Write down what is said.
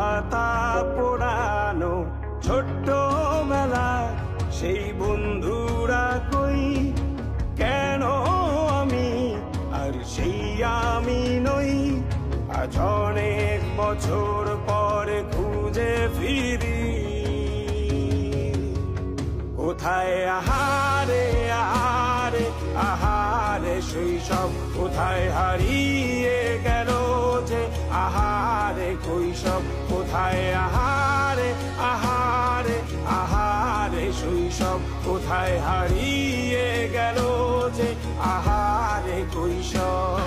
পাতা পোড়ানো ছোট্ট মেলা সেই বন্ধুরা কই কেন আমি আর সেই আমি নই আজ অনেক বছর পরে খুঁজে ফিরি কোথায় আহারে আহারে আহারে শৈশব কোথায় হারিয়ে গেল যে আহারে কৈশব কোথায় আহারে আহারে আহারে শৈশব কোথায় হারিয়ে গেল যে আহারে কৈশব